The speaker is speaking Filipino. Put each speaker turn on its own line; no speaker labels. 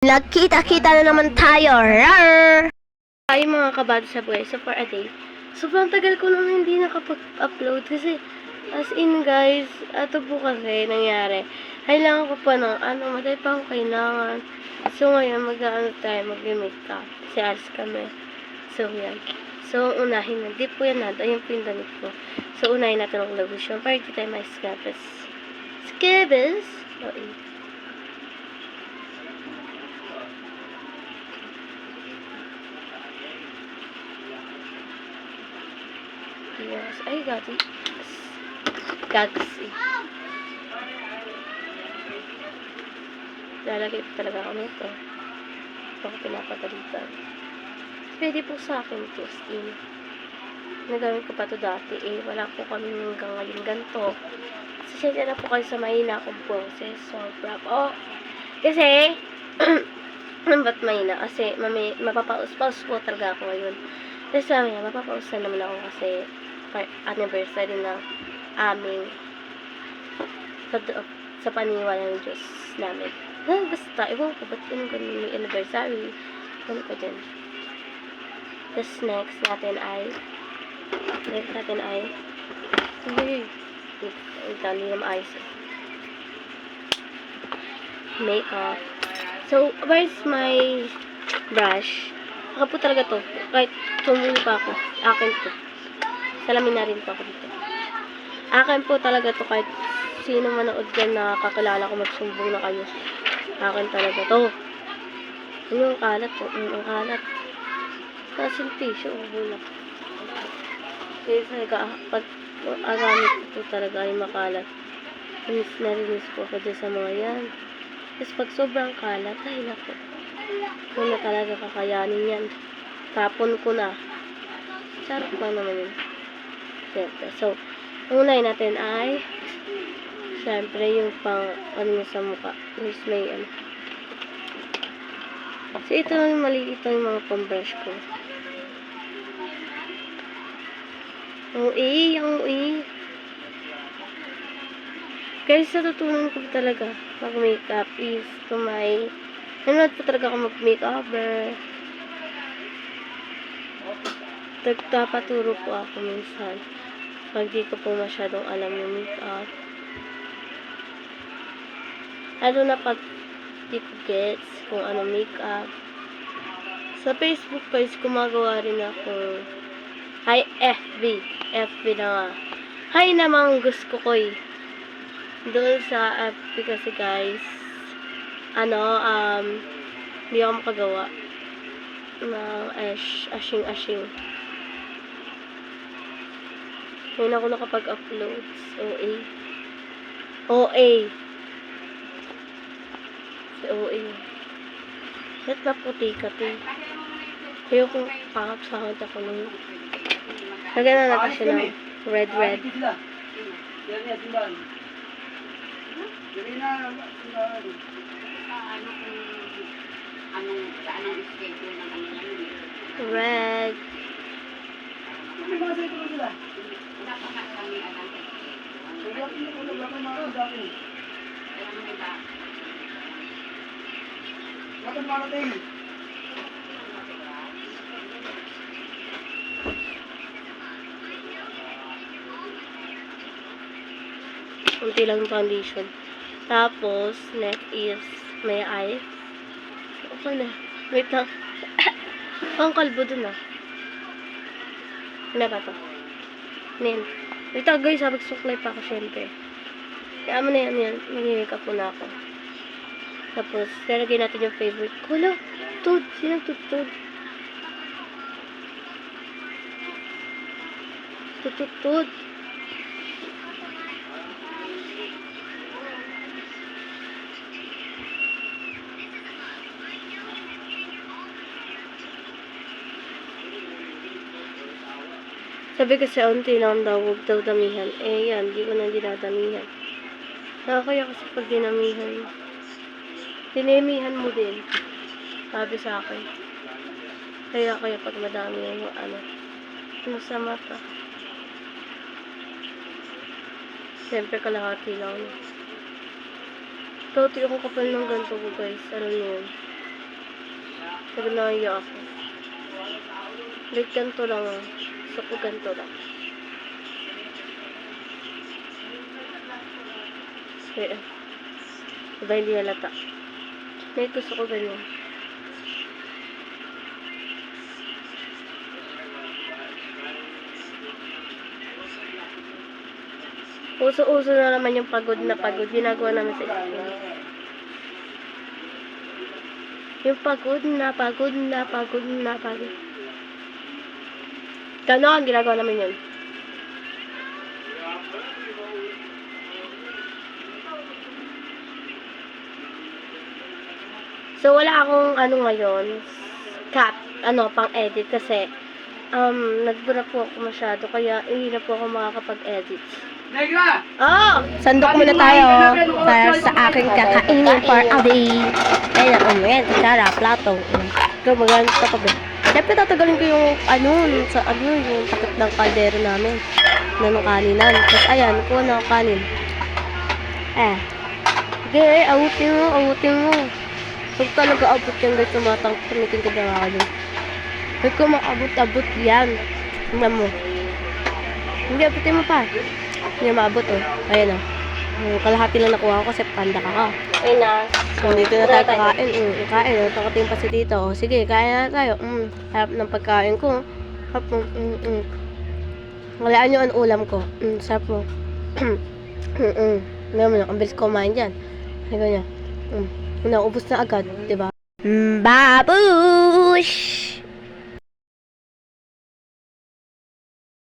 Nagkita-kita na naman tayo. Rawr! Ay mga kabado sa buhay. So for a day, sobrang tagal ko nang hindi nakapag-upload kasi as in guys, ato po kasi nangyari. Kailangan ko pa ng madali pa akong kailangan. So ngayon tayo, mag-makeup. Si Alice kami. So yan. So unahin na. Di po yan nada. Ayun po yung damit ko. So unahin natin ang lotion para di tayo may scabs. Scabs? Okay. Yes. Ay, gagi. Gagsi. Lalagay po talaga ako nito. Ito ko pinapagalitan. Pwede po sa akin to, skin. Nagamit ko pa to dati wala po kami hanggang ngayon ganito. Sasensya na po kayo sa mahina akong boses. Sobra po. Kasi, ba't mahina? Kasi, mapapaus-paus po talaga ako ngayon. Tapos mamaya, mapapaus na naman ako kasi anniversary ng aming sa paniwala ng Diyos namin. Basta, ewan ko, ba't ganun may anniversary? Ano ko dyan? Tapos next natin ay hindi na maayos makeup. So, where's my brush? Ako po talaga to. Kahit tumuli pa ako. Akin to. Salamin na rin po ako dito. Akin po talaga to kahit sino manood dyan na kakilala ko magsumbong na kayo. Akin talaga to. Ano yung kalat po? Ang kalat. Kasing tissue. Bulak. Kasi pag agamit ko talaga ay makalat. Narinis po ako dyan sa mga yan. Tapos pag sobrang kalat, ay naku. Kung na talaga kakayanin yan. Tapon ko na. Sarap lang naman yun. Siyempre. So, unahin natin ay siyempre yung pang niya sa mukha. Is may So, ito lang yung maliit yung mga pang-brush ko. OA. Guys, natutunan ko talaga mag-makeup is to my nanonood po talaga ako mag-makeuper. Nagpapaturo po ako minsan pag di ko po masyadong alam yung makeup. Lalo na pag di ko gets kung ano makeup. Sa Facebook guys, gumagawa rin ako. Hi, FB na nga. Hi namang gusto ko doon sa FB kasi guys, hindi ako makagawa ng ashing. Ngayon ako nakapag-upload. OA. Si OA. Ba't na puti ka to? Kaya kung pakapsakot ako nung lagyan na natin siya ng red. Red. Kunti lang foundation. Tapos, next is may eye. Okay na. Wait lang. Ang kalbo dun Ano ba to? Nen. Wait lang guys, magsuklay pa ako syempre. Kaya mo na yan. Mag-makeup muna ako. Tapos, lalagay natin yung favorite ko. Hala, Toad. Sinang Toad? Toad. Sabi kasi unti lang daw, huwag daw damihan. Yan, di ko na dinadamihan. Nakakaya kasi pag dinamihan. Dinamihan mo din. Sabi sa akin. Kaya pag madami yung sa mata. Siyempre kalahati lang. Toti ako kapal ng ganito ko guys. Ano yun? Nagnahiya ako. Like, ganito lang. Gusto ko ganito lang. Kaya, diba hindi halata? Like, gusto ko ganyan. Uso-uso na naman yung pagod na pagod. Ginagawa namin sa school. Yung pagod na pagod na pagod na pagod. Ganon, ginagawa namin yun. So, wala akong ngayon, pang-edit kasi, nagbura po ako masyado, kaya hindi na po ako makakapag-edit. Sandok muna tayo para sa aking kakainin for a day. Ayun, kutsara, plato. Gumagamit ako ba? Siyempre, tatagalin ko yung, yung takip ng kaldero namin. Ng kaninan. Tapos, ayan, kuha na ako kanin. Okay, abutin mo. Huwag talaga abot yan, guys. Tumiting ka na ako dun. Huwag ko maabot-abot yan. Tingnan mo. Hindi, abutin mo pa. Hindi maabot, oh. Ayan, oh. Kalahati lang nakuha ko kasi panda ka. Ayun na. So, dito na tayo kakain. Kain, oh. Takating pa si tito. Oh. Sige, kain na tayo. Harap ng pagkain ko. Harap mo. Walaan nyo ang ulam ko. Sarap mo. Ngayon, ang bilis kumain dyan. Sige niya. Naubos na agad, diba? Babush!